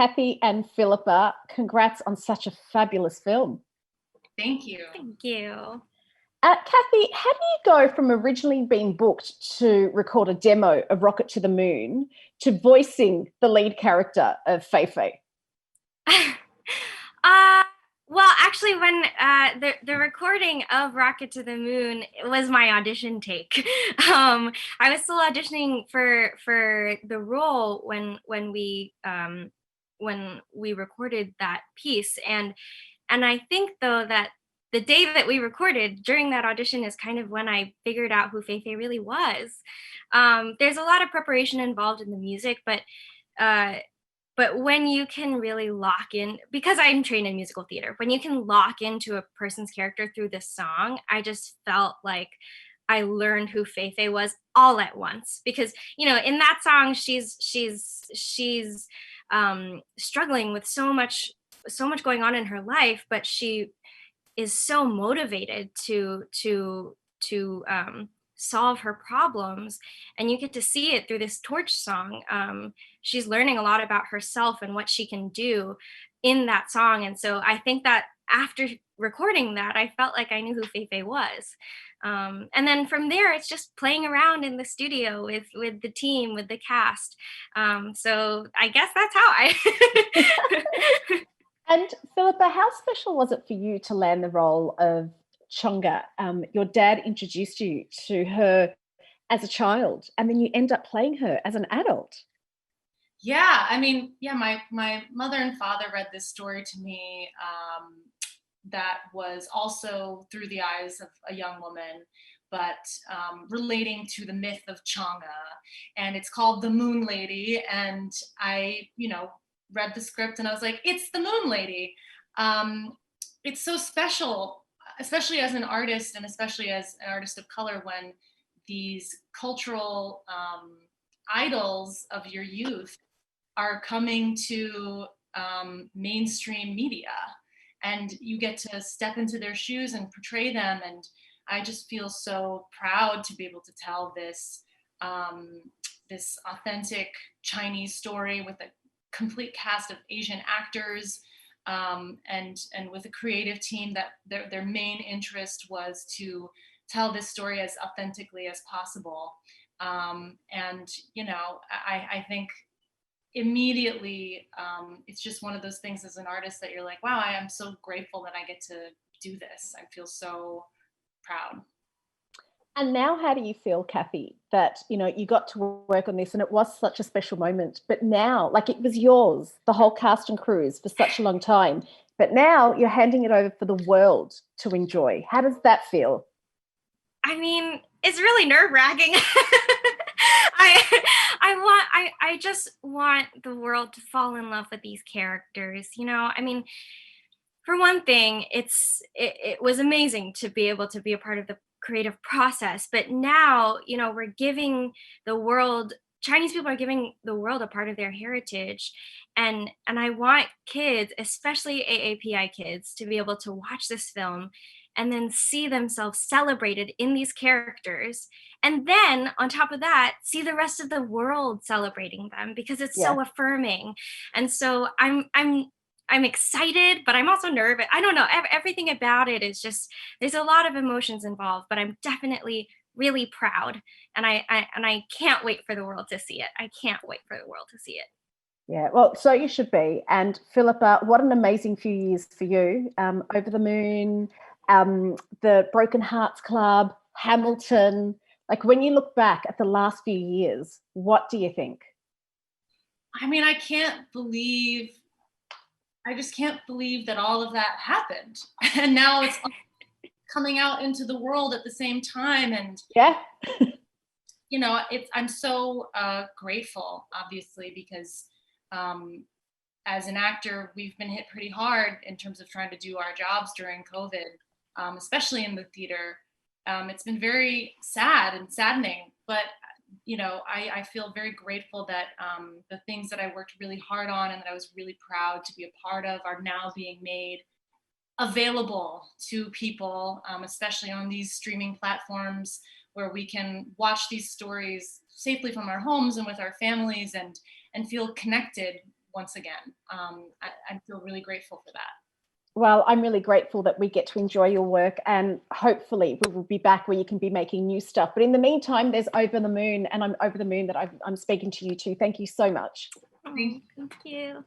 Cathy and Phillipa. Congrats on such a fabulous film. Thank you. Thank you. Cathy, how do you go from originally being booked to record a demo of Rocket to the Moon to voicing the lead character of Feifei? Well, actually, when the recording of Rocket to the Moon was my audition take. I was still auditioning for the role when we recorded that piece, and I think though that the day that we recorded during that audition is kind of when I figured out who Feifei really was. There's a lot of preparation involved in the music, but when you can really lock in, because I'm trained in musical theater, when you can lock into a person's character through this song, I just felt like I learned who Feifei was all at once. Because, you know, in that song, she's struggling with so much going on in her life, but she is so motivated to solve her problems, and you get to see it through this torch song. She's learning a lot about herself and what she can do in that song, and so I think that after recording that, I felt like I knew who Feifei was. And then from there, it's just playing around in the studio with the team, with the cast. So I guess that's how I And Phillipa, how special was it for you to land the role of Chang'e? Your dad introduced you to her as a child, and then you end up playing her as an adult. Yeah, I mean, yeah, my mother and father read this story to me that was also through the eyes of a young woman, but relating to the myth of Chang'e. And it's called The Moon Lady. And I, read the script and I was like, it's the Moon Lady. It's so special, especially as an artist and especially as an artist of color, when these cultural idols of your youth are coming to mainstream media, and you get to step into their shoes and portray them. And I just feel so proud to be able to tell this this authentic Chinese story with a complete cast of Asian actors, and with a creative team that their main interest was to tell this story as authentically as possible. And I think immediately it's just one of those things as an artist that you're like, wow, I am so grateful that I get to do this. I feel so proud. And now how do you feel, Cathy, that, you got to work on this and it was such a special moment, but now, like, it was yours, the whole cast and crews for such a long time, but now you're handing it over for the world to enjoy. How does that feel? I mean, it's really nerve-wracking. I just want the world to fall in love with these characters. I mean, for one thing, it was amazing to be able to be a part of the creative process, but now, we're giving the world, Chinese people are giving the world a part of their heritage. And I want kids, especially AAPI kids, to be able to watch this film and then see themselves celebrated in these characters. And then on top of that, see the rest of the world celebrating them, because it's so affirming. And so I'm excited, but I'm also nervous. I don't know. Everything about it is just, there's a lot of emotions involved, but I'm definitely really proud. And I can't wait for the world to see it. I can't wait for the world to see it. Yeah, well, so you should be. And Phillipa, what an amazing few years for you. Over the Moon, the Broken Hearts Club, Hamilton. Like, when you look back at the last few years, what do you think? I mean, I just can't believe that all of that happened. And now it's coming out into the world at the same time. And yeah, I'm so grateful, obviously, because as an actor, we've been hit pretty hard in terms of trying to do our jobs during COVID, especially in the theater. It's been very sad and saddening, but I feel very grateful that the things that I worked really hard on and that I was really proud to be a part of are now being made available to people, especially on these streaming platforms where we can watch these stories safely from our homes and with our families and feel connected once again. I feel really grateful for that. Well, I'm really grateful that we get to enjoy your work, and hopefully we will be back where you can be making new stuff. But in the meantime, there's Over the Moon, and I'm over the moon that I'm speaking to you too. Thank you so much. Thank you.